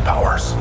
powers.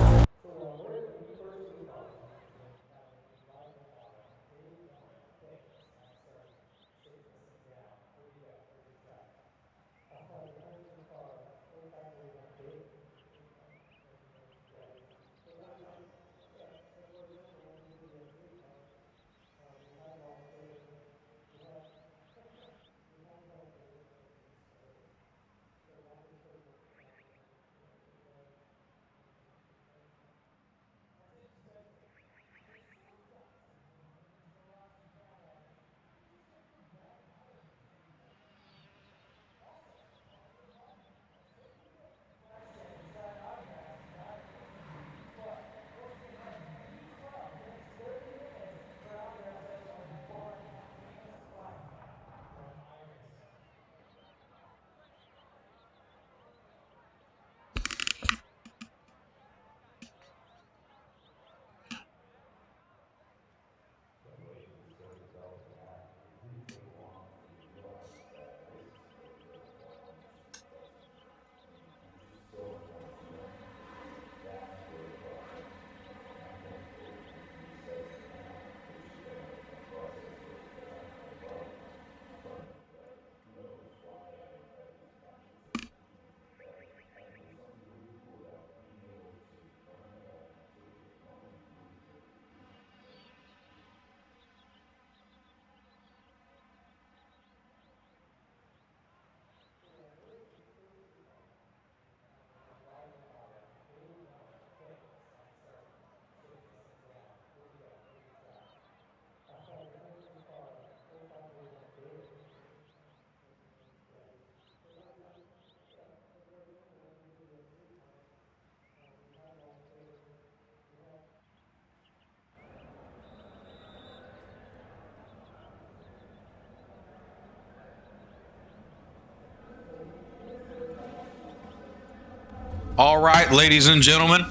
All right, ladies and gentlemen,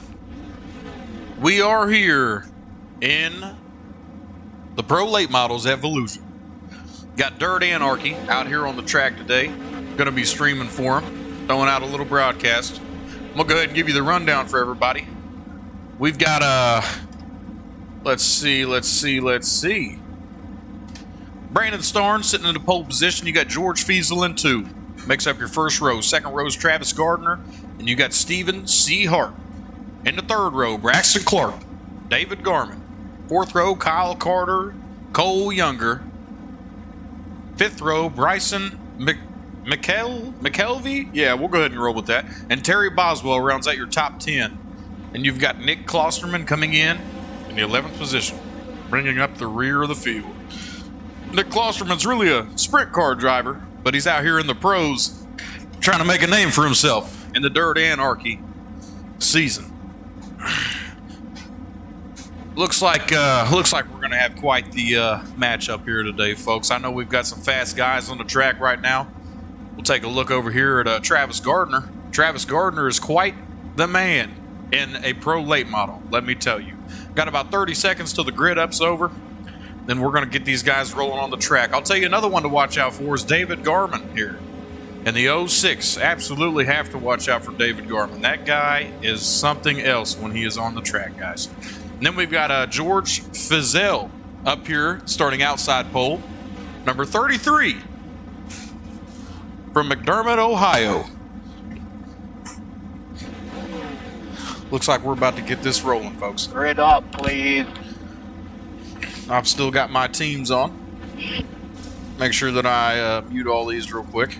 we are here in the Pro Late Models at Volusia. Got Dirt Anarchy out here on the track today. Going to be streaming for them, throwing out a little broadcast. I'm going to go ahead and give you the rundown for everybody. We've got, let's see. Brandon Starnes sitting in the pole position. You got George Fiesel in 2. Makes up your first row. Second row is Travis Gardner. And you got Stephen C. Hart. In the third row, Braxton Clark, David Garman. Fourth row, Kyle Carter, Cole Younger. Fifth row, Bryson McKelvey. Yeah, we'll go ahead and roll with that. And Terry Boswell rounds out your top 10. And you've got Nick Klosterman coming in the 11th position, bringing up the rear of the field. Nick Klosterman's really a sprint car driver, but he's out here in the pros trying to make a name for himself in the Dirt Anarchy season. Looks like we're gonna have quite the matchup here today, folks. I know we've got some fast guys on the track right now. We'll take a look over here at Travis Gardner. Travis Gardner is quite the man in a pro late model, let me tell you. Got about 30 seconds till the grid up's over. Then we're gonna get these guys rolling on the track. I'll tell you another one to watch out for is David Garman here. In the 06, absolutely have to watch out for David Garman. That guy is something else when he is on the track, guys. And then we've got George Fiesel up here, starting outside pole. Number 33 from McDermott, Ohio. Looks like we're about to get this rolling, folks. Grid up, please. I've still got my teams on. Make sure that I mute all these real quick.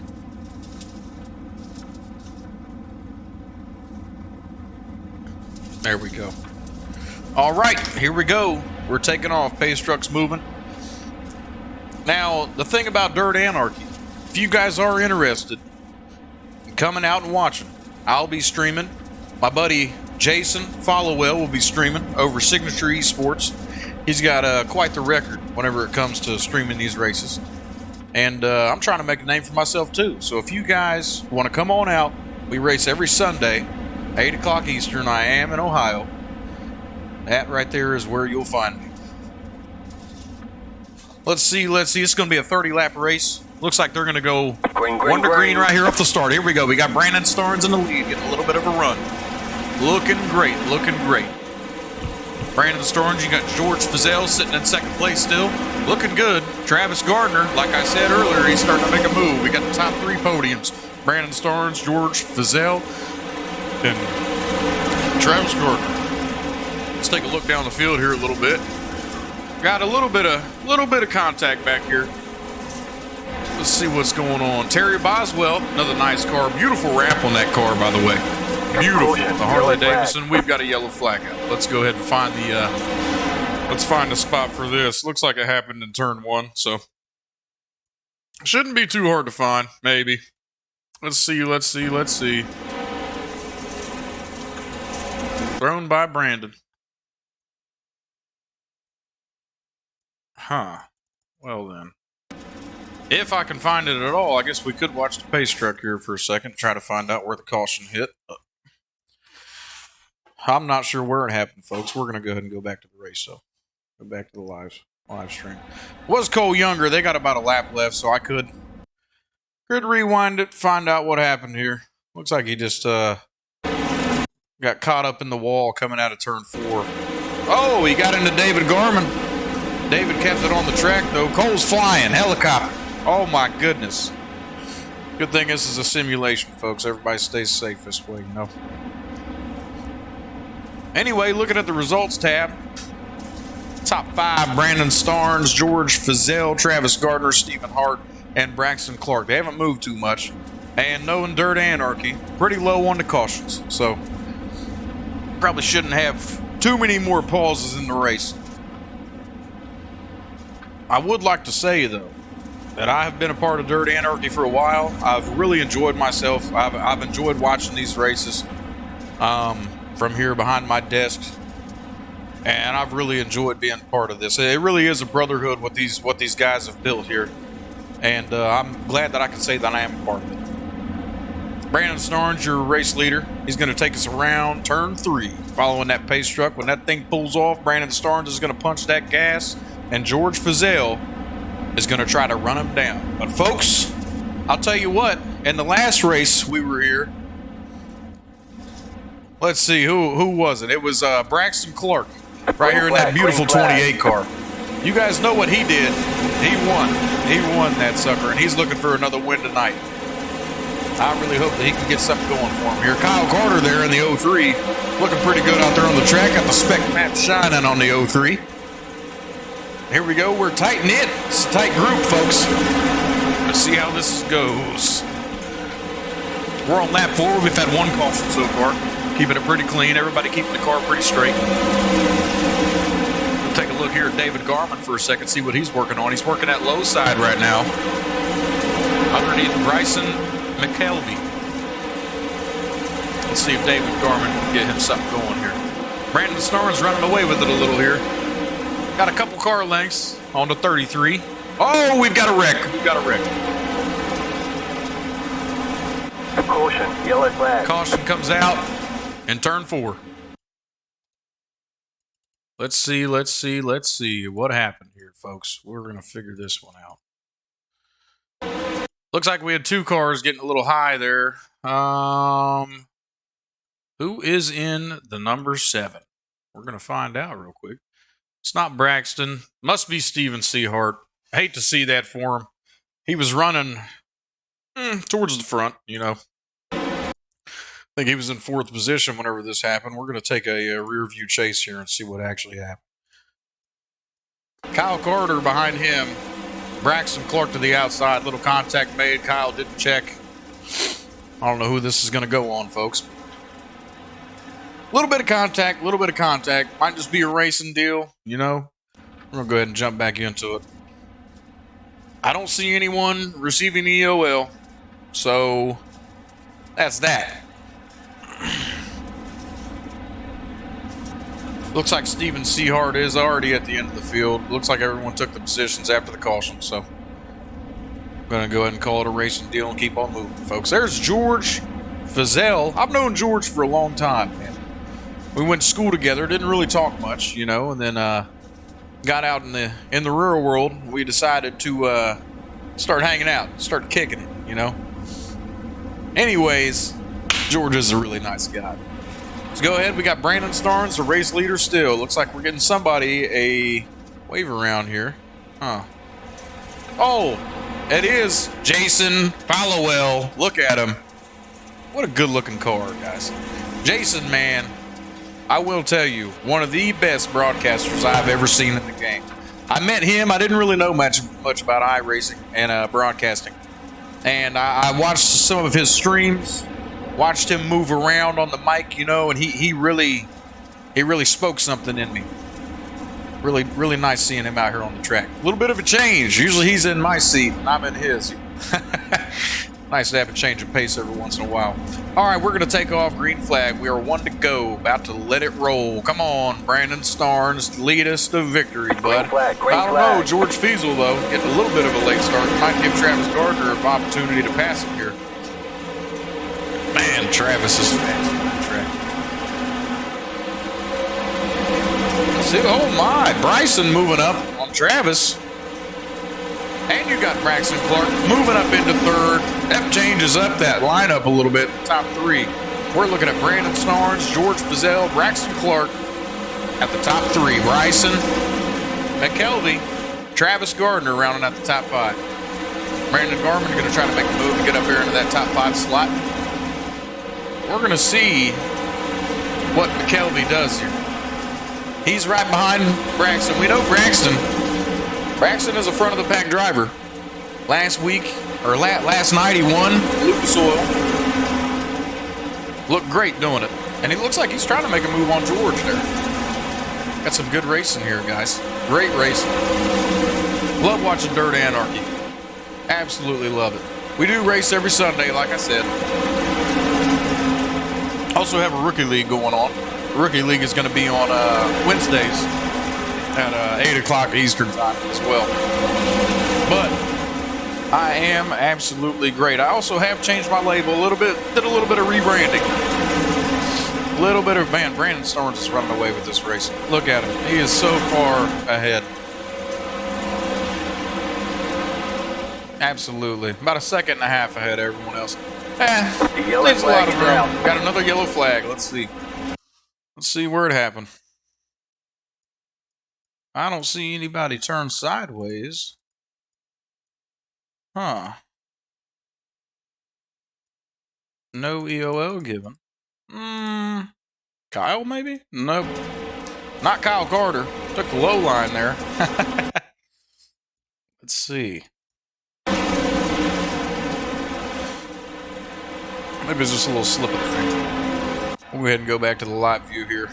There we go. All right, here we go. We're taking off. Pace truck's moving. Now, the thing about Dirt Anarchy, if you guys are interested in coming out and watching, I'll be streaming. My buddy Jason Followell will be streaming over Signature Esports. He's got quite the record whenever it comes to streaming these races. And I'm trying to make a name for myself too. So if you guys want to come on out, we race every Sunday, 8 o'clock Eastern. I am in Ohio. That right there is where you'll find me. Let's see. It's going to be a 30-lap race. Looks like they're going to go green right here off the start. Here we go. We got Brandon Starnes in the lead, getting a little bit of a run. Looking great, looking great. Brandon Starnes, you got George Fizell sitting in second place still. Looking good. Travis Gardner, like I said earlier, he's starting to make a move. We got the top 3 podiums. Brandon Starnes, George Fizell, and Travis Gardner. Let's take a look down the field here a little bit. Got a little bit of contact back here. Let's see what's going on. Terry Boswell, another nice car. Beautiful wrap on that car, by the way. Beautiful. The Harley Davidson. We've got a yellow flag out. Let's go ahead and find the spot for this. Looks like it happened in turn 1, so shouldn't be too hard to find. Maybe. Let's see. Thrown by Brandon. Huh. Well then. If I can find it at all, I guess we could watch the pace truck here for a second, try to find out where the caution hit. I'm not sure where it happened, folks. We're going to go ahead and go back to the race, though. Go back to the live stream. Was Cole Younger. They got about a lap left, so I could rewind it, find out what happened here. Looks like he just got caught up in the wall coming out of turn 4. Oh, he got into David Garman. David kept it on the track, though. Cole's flying. Helicopter. Oh, my goodness. Good thing this is a simulation, folks. Everybody stays safe this way, you know. Anyway, looking at the results tab. Top 5, Brandon Starnes, George Fizell, Travis Gardner, Stephen Hart, and Braxton Clark. They haven't moved too much. And knowing Dirt Anarchy, pretty low on the cautions. So, probably shouldn't have too many more pauses in the race. I would like to say, though, that I have been a part of Dirt Anarchy for a while. I've really enjoyed myself. I've enjoyed watching these races from here behind my desk, and I've really enjoyed being part of this. It really is a brotherhood what these guys have built here, and I'm glad that I can say that I am a part of it. Brandon Starnes, your race leader. He's going to take us around turn 3, following that pace truck. When that thing pulls off, Brandon Starnes is going to punch that gas, and George Fizell is going to try to run him down. But folks, I'll tell you what, in the last race we were here, let's see, who was it? It was Braxton Clark, right here in that beautiful 28 car. You guys know what he did. He won. He won that sucker, and he's looking for another win tonight. I really hope that he can get something going for him here. Kyle Carter there in the 03, looking pretty good out there on the track. Got the spec map shining on the 03. Here we go. We're tight knit. It's a tight group, folks. Let's see how this goes. We're on lap 4. We've had 1 caution so far. Keeping it pretty clean. Everybody keeping the car pretty straight. We'll take a look here at David Garman for a second, see what he's working on. He's working at low side right now. Underneath Bryson McKelvey. Let's see if David Garman can get him something going here. Brandon Starnes running away with it a little here. Got a couple car lengths on the 33. Oh, we've got a wreck. We've got a wreck. Caution, yellow flag. Caution comes out in turn 4. Let's see what happened here, folks. We're going to figure this one out. Looks like we had 2 cars getting a little high there. Who is in the number 7? We're going to find out real quick. It's not Braxton. Must be Steven Seahart. I hate to see that for him. He was running towards the front, you know. I think he was in 4th position whenever this happened. We're going to take a rear view chase here and see what actually happened. Kyle Carter behind him. Braxton Clark to the outside. Little contact made. Kyle didn't check. I don't know who this is going to go on, folks. A little bit of contact, Might just be a racing deal, you know. We're going to go ahead and jump back into it. I don't see anyone receiving EOL, so that's that. Looks like Steven Seahart is already at the end of the field. Looks like everyone took the positions after the caution, so I'm going to go ahead and call it a racing deal and keep on moving, folks. There's George Fizell. I've known George for a long time, man. We went to school together, didn't really talk much, you know, and then got out in the real world. We decided to start hanging out, start kicking it, you know. Anyways, George is a really nice guy. Let's go ahead. We got Brandon Starnes, the race leader still. Looks like we're getting somebody a wave around here. Huh. Oh, it is Jason Fallowell. Look at him. What a good-looking car, guys. Jason, man, I will tell you, one of the best broadcasters I've ever seen in the game. I met him. I didn't really know much about iRacing and broadcasting. And I watched some of his streams, watched him move around on the mic, you know, and he really spoke something in me. Really nice seeing him out here on the track. A little bit of a change. Usually he's in my seat and I'm in his. Nice to have a change of pace every once in a while. All right, we're going to take off. Green flag. We are 1 to go. About to let it roll. Come on, Brandon Starnes. Lead us to victory, bud. Green I don't know. George Fiesel, though, getting a little bit of a late start. Might give Travis Gardner an opportunity to pass him here. Man, Travis is fast on that track. See, oh my. Bryson moving up on Travis. And you got Braxton Clark moving up into third. That changes up that lineup a little bit. Top 3. We're looking at Brandon Starnes, George Fiesel, Braxton Clark at the top 3. Bryson, McKelvey, Travis Gardner rounding out the top 5. Brandon Garman going to try to make a move to get up here into that top 5 slot. We're going to see what McKelvey does here. He's right behind Braxton. We know Braxton is a front of the pack driver. Last night he won Lucas Oil. Looked great doing it. And he looks like he's trying to make a move on George there. Got some good racing here, guys. Great racing. Love watching Dirt Anarchy. Absolutely love it. We do race every Sunday, like I said. Also have a rookie league going on. The rookie league is going to be on Wednesdays at 8 o'clock Eastern time as well. But I am absolutely great. I also have changed my label a little bit, did a little bit of rebranding. A little bit of, man, Brandon Starnes is running away with this race. Look at him. He is so far ahead. Absolutely. About a second and a half ahead of everyone else. Leaves a lot of room. Got another yellow flag. Let's see. Let's see where it happened. I don't see anybody turn sideways. Huh. No EOL given. Kyle, maybe? Nope. Not Kyle Carter. Took the low line there. Let's see. Maybe it's just a little slip of the finger. We'll go ahead and go back to the live view here.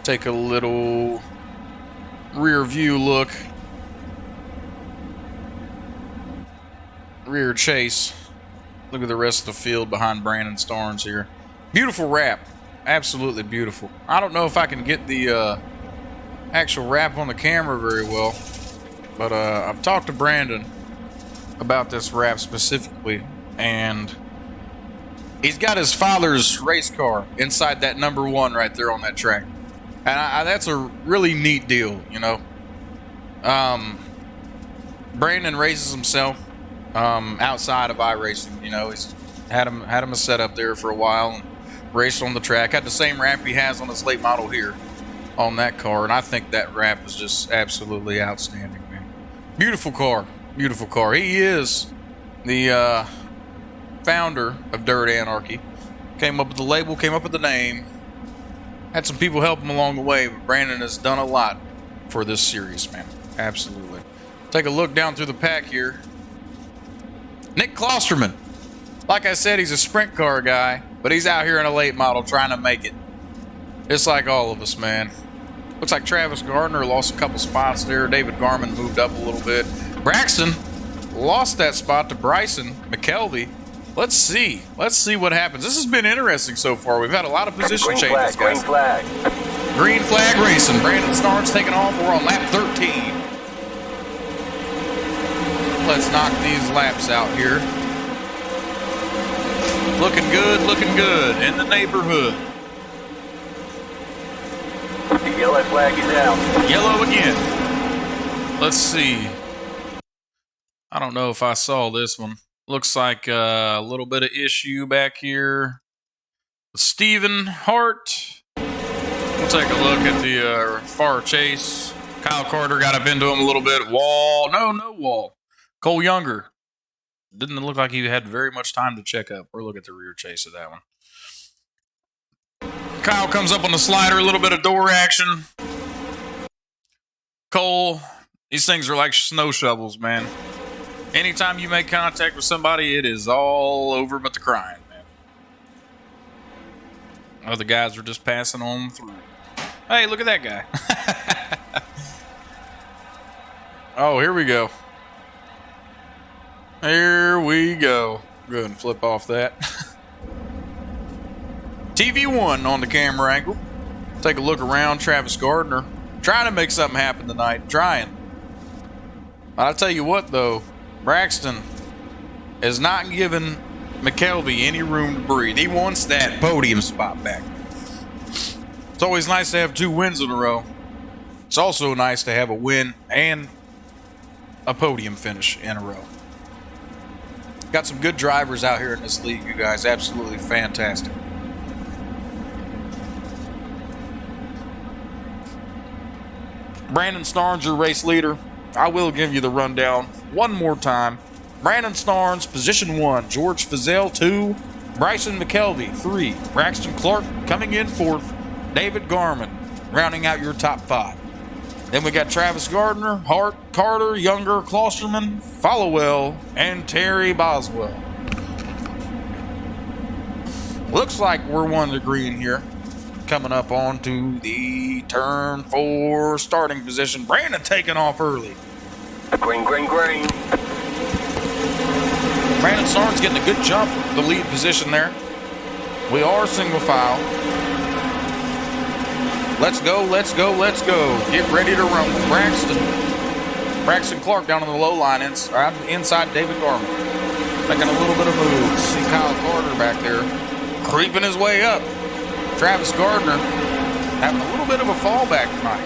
Take a little rear view look. Rear chase. Look at the rest of the field behind Brandon Starnes here. Beautiful wrap. Absolutely beautiful. I don't know if I can get the actual wrap on the camera very well, but I've talked to Brandon about this wrap specifically, and he's got his father's race car inside that number 1 right there on that track. And that's a really neat deal, you know. Brandon races himself outside of iRacing. You know, he's had him a setup there for a while and raced on the track. Had the same wrap he has on his late model here on that car, and I think that wrap is just absolutely outstanding, man. Beautiful car, beautiful car. He is the founder of Dirt Anarchy. Came up with the label, came up with the name. Had some people help him along the way, but Brandon has done a lot for this series, man. Absolutely. Take a look down through the pack here. Nick Klosterman. Like I said, he's a sprint car guy, but he's out here in a late model trying to make it. Just like all of us, man. Looks like Travis Gardner lost a couple spots there. David Garman moved up a little bit. Braxton lost that spot to Bryson McKelvey. Let's see. Let's see what happens. This has been interesting so far. We've had a lot of position changes, guys. Green flag. Green flag racing. Brandon Starnes taking off. We're on lap 13. Let's knock these laps out here. Looking good in the neighborhood. The yellow flag is out. Yellow again. Let's see. I don't know if I saw this one. Looks like a little bit of issue back here. Stephen Hart. We'll take a look at the far chase. Kyle Carter got up into him a little bit. Wall. No Wall. Cole Younger. Didn't look like he had very much time to check up. Or look at the rear chase of that one. Kyle comes up on the slider. A little bit of door action. Cole. These things are like snow shovels, man. Anytime you make contact with somebody, it is all over but the crying, man. Other guys are just passing on through. Hey, look at that guy. Oh, here we go. Here we go. Go ahead and flip off that. TV1 on the camera angle. Take a look around. Travis Gardner. Trying to make something happen tonight. Trying. I'll tell you what, though. Braxton is not giving McKelvey any room to breathe. He wants that podium spot back. It's always nice to have 2 wins in a row. It's also nice to have a win and a podium finish in a row. Got some good drivers out here in this league, you guys. Absolutely fantastic. Brandon Starnes, your race leader. I will give you the rundown one more time. Brandon Starnes, position 1. George Fizell, 2. Bryson McKelvey, 3. Braxton Clark coming in 4th. David Garman, rounding out your top 5. Then we got Travis Gardner, Hart, Carter, Younger, Klosterman, Followell, and Terry Boswell. Looks like we're 1 to green here. Coming up onto the turn 4 starting position. Brandon taking off early. Green. Brandon Starnes getting a good jump, the lead position there. We are single file. Let's go. Get ready to run. Braxton Clark down on the low line inside David Garman. Making a little bit of moves. See Kyle Carter back there creeping his way up. Travis Gardner having a little bit of a fallback tonight.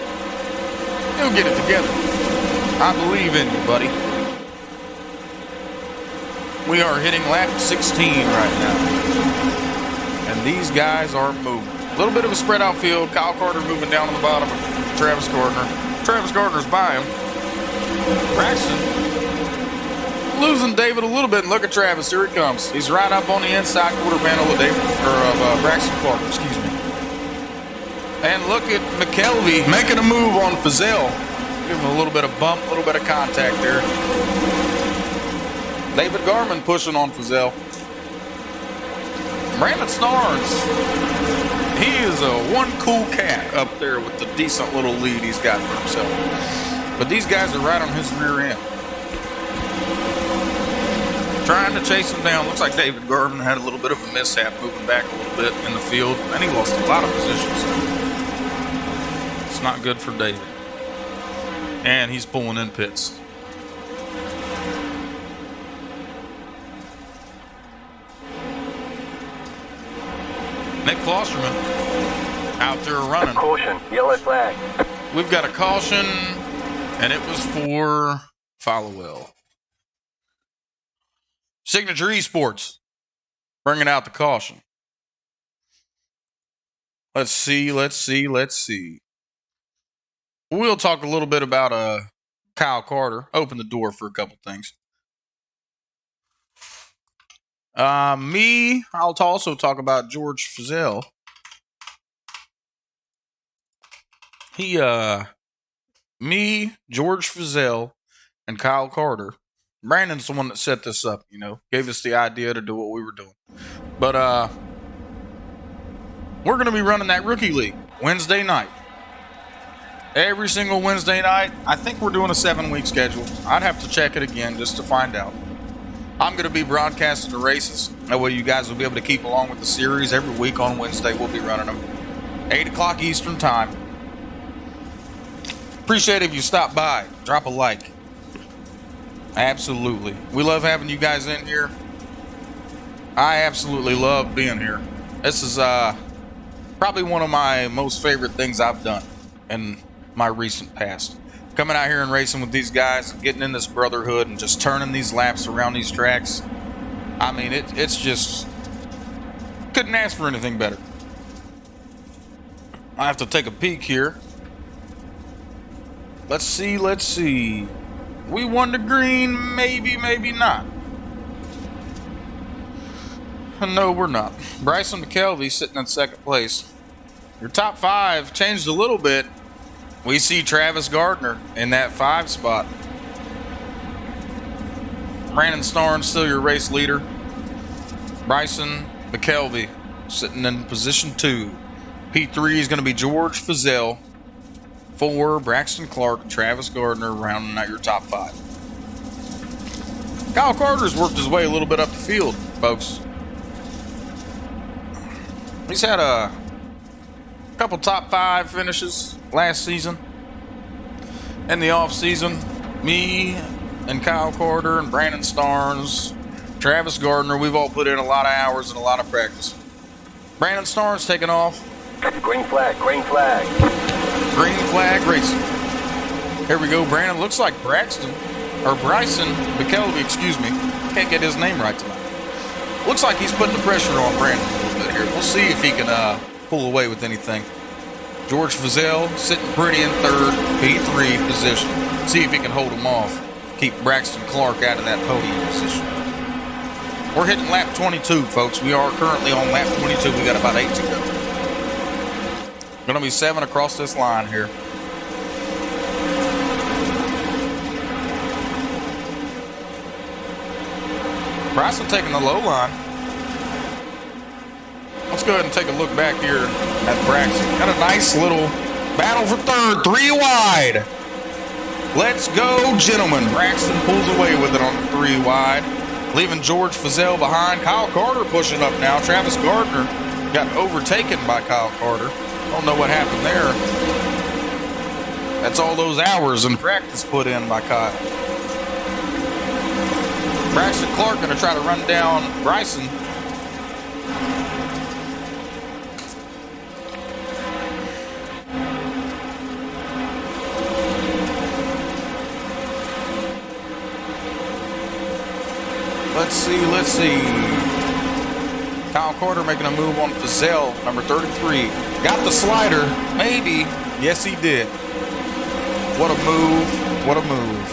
He'll get it together. I believe in you, buddy. We are hitting lap 16 right now. And these guys are moving. A little bit of a spread out field. Kyle Carter moving down on the bottom of Travis Gardner. Travis Gardner's by him. Braxton losing David a little bit. And look at Travis. Here he comes. He's right up on the inside quarter panel of Braxton Clark. Excuse me. And look at McKelvey making a move on Fizell. Give him a little bit of bump, a little bit of contact there. David Garman pushing on Fizell. Brandon Starnes. He is a one cool cat up there with the decent little lead he's got for himself. But these guys are right on his rear end. Trying to chase him down. Looks like David Garman had a little bit of a mishap moving back a little bit in the field. And he lost a lot of positions. It's not good for David. And he's pulling in pits. Nick Klosterman out there running. Caution, yellow flag. We've got a caution, and it was for Followell. Signature Esports bringing out the caution. Let's see. We'll talk a little bit about Kyle Carter. Open the door for a couple things. I'll also talk about George Fizell. George Fizell, and Kyle Carter. Brandon's the one that set this up, gave us the idea to do what we were doing. But we're going to be running that rookie league Wednesday night. Every single Wednesday night. I think we're doing a 7-week schedule. I'd have to check it again just to find out. I'm going to be broadcasting the races. That way you guys will be able to keep along with the series. Every week on Wednesday, we'll be running them. 8 o'clock Eastern time. Appreciate it if you stop by. Drop a like. Absolutely. We love having you guys in here. I absolutely love being here. This is probably one of my most favorite things I've done in my recent past. Coming out here and racing with these guys, getting in this brotherhood and just turning these laps around these tracks. I mean, it's just Couldn't ask for anything better. I have to take a peek here. Let's see. We won the green, maybe not. No, we're not. Bryson McKelvey sitting in second place. Your top 5 changed a little bit. We see Travis Gardner in that 5 spot. Brandon Starnes still your race leader. Bryson McKelvey sitting in position 2. P3 is going to be George Fazell. 4, Braxton Clark, Travis Gardner rounding out your top 5. Kyle Carter's worked his way a little bit up the field, folks. He's had a couple top 5 finishes last season. In the off season, me and Kyle Carter and Brandon Starnes, Travis Gardner, we've all put in a lot of hours and a lot of practice. Brandon Starnes taking off. Green flag, green flag. Green flag racing. Here we go, Brandon. Looks like Bryson McKelvey, excuse me. Can't get his name right tonight. Looks like he's putting the pressure on Brandon a little bit here. We'll see if he can pull away with anything. George Fazell sitting pretty in third, P3 position. See if he can hold him off. Keep Braxton Clark out of that podium position. We're hitting lap 22, folks. We are currently on lap 22. We got about 8 to go. Gonna be 7 across this line here. Bryson taking the low line. Let's go ahead and take a look back here at Braxton. Got a nice little battle for third, 3 wide. Let's go, gentlemen. Braxton pulls away with it on the 3 wide, leaving George Fazell behind. Kyle Carter pushing up now. Travis Gardner got overtaken by Kyle Carter. Don't know what happened there. That's all those hours in practice put in by Kyle. Braxton Clark going to try to run down Bryson. Let's see. Kyle Carter making a move on Fazell, number 33. Got the slider, maybe. Yes, he did. What a move.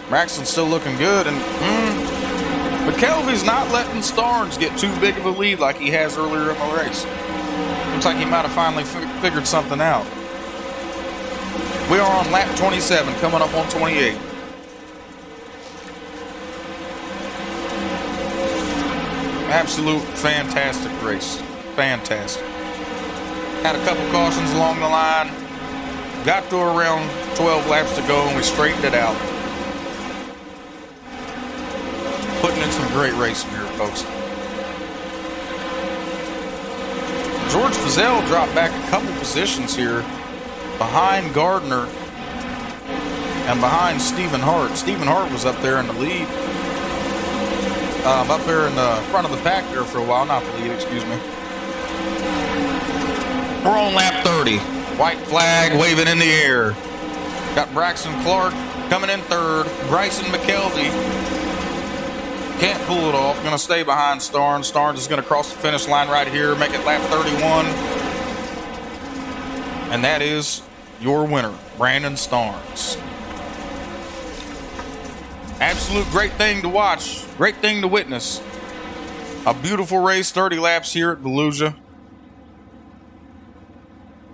Braxton's still looking good, and McKelvey's not letting Starnes get too big of a lead like he has earlier in the race. Looks like he might have finally figured something out. We are on lap 27, coming up on 28. Absolute fantastic race. Fantastic. Had a couple cautions along the line. Got to around 12 laps to go, and we straightened it out. Putting in some great racing here, folks. George Fazell dropped back a couple positions here behind Gardner and behind Stephen Hart. Stephen Hart was up there in the lead. Up there in the front of the pack there for a while. Not the lead, excuse me. We're on lap 30. White flag waving in the air. Got Braxton Clark coming in third. Bryson McKelvey can't pull it off. Going to stay behind Starnes. Starnes is going to cross the finish line right here. Make it lap 31. And that is your winner, Brandon Starnes. Absolute great thing to watch. Great thing to witness. A beautiful race, 30 laps here at Volusia.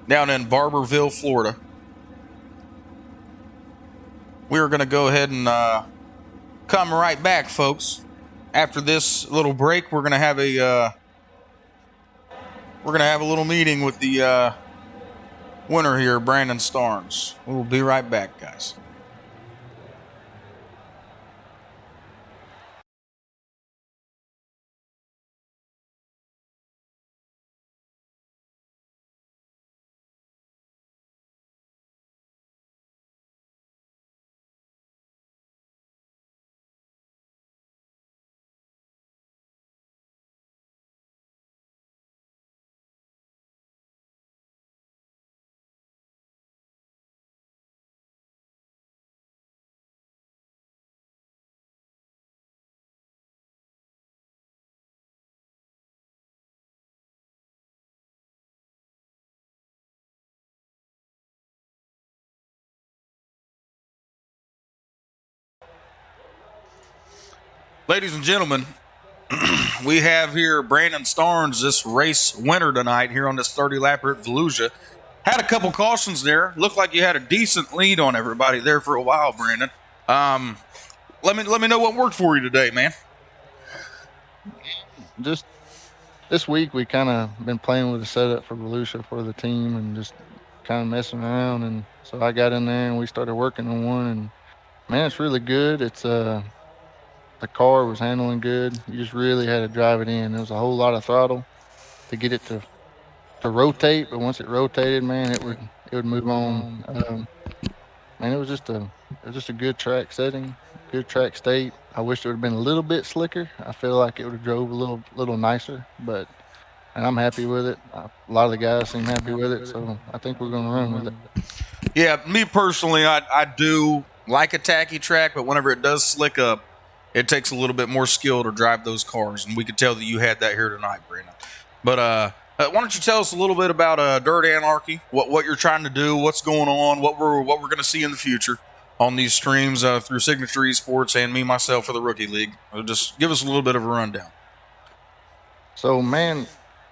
Down in Barberville, Florida. We are going to go ahead and come right back, folks. After this little break, we're going to have a little meeting with the winner here, Brandon Starnes. We'll be right back, guys. Ladies and gentlemen, we have here Brandon Starnes, this race winner tonight here on this 30 lapper at Volusia. Had a couple cautions there. Looked like you had a decent lead on everybody there for a while, Brandon. Um, let me know what worked for you today, man. Just this week, we kind of been playing with the setup for Volusia for the team and just kind of messing around. And so I got in there and we started working on one. And man, it's really good. The car was handling good. You just really had to drive it in. There was a whole lot of throttle to get it to rotate, but once it rotated, man, it would move on. Man, it was just a good track setting, good track state. I wish it would have been a little bit slicker. I feel like it would have drove a little nicer, but and I'm happy with it. A lot of the guys seem happy with it, so I think we're going to run with it. Yeah, me personally, I do like a tacky track, but whenever it does slick up, it takes a little bit more skill to drive those cars, and we could tell that you had that here tonight, Brandon. But why don't you tell us a little bit about Dirt Anarchy? What you're trying to do, what's going on, what we're going to see in the future on these streams through Signature Esports and me myself for the Rookie League. Just give us a little bit of a rundown. So, man,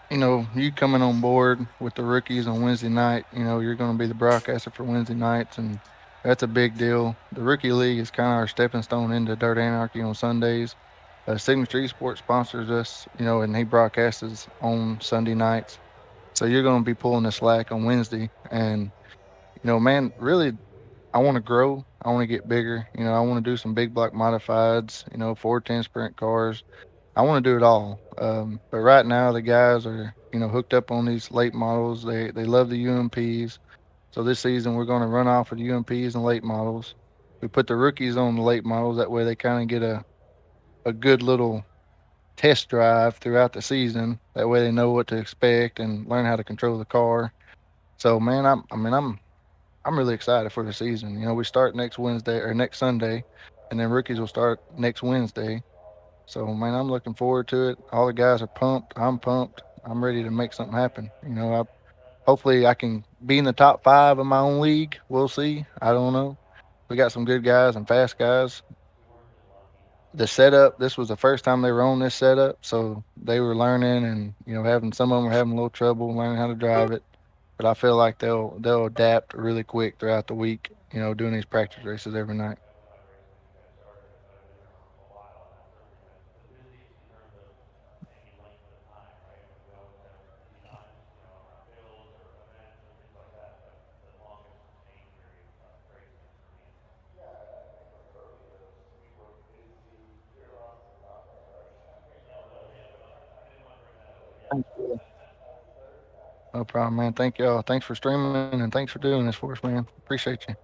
you coming on board with the rookies on Wednesday night, you're going to be the broadcaster for Wednesday nights, and that's a big deal. The Rookie League is kind of our stepping stone into Dirt Anarchy on Sundays. Signature Esports sponsors us, and he broadcasts on Sunday nights. So you're going to be pulling the slack on Wednesday. And, man, really, I want to grow. I want to get bigger. I want to do some big block modifieds, 410 sprint cars. I want to do it all. But right now the guys are, hooked up on these late models. They love the UMPs. So this season we're going to run off with the UMPs and late models. We put the rookies on the late models. That way they kind of get a good little test drive throughout the season. That way they know what to expect and learn how to control the car. So man, I'm really excited for the season. We start next Wednesday or next Sunday, and then rookies will start next Wednesday. So man, I'm looking forward to it. All the guys are pumped. I'm pumped. I'm ready to make something happen. Hopefully I can be in the top 5 of my own league. We'll see. I don't know. We got some good guys and fast guys. The setup, this was the first time they were on this setup, so they were learning and having some of them were having a little trouble learning how to drive it. But I feel like they'll adapt really quick throughout the week. Doing these practice races every night. Thank you. No problem, man. Thank y'all. Thanks for streaming and thanks for doing this for us, man. Appreciate you.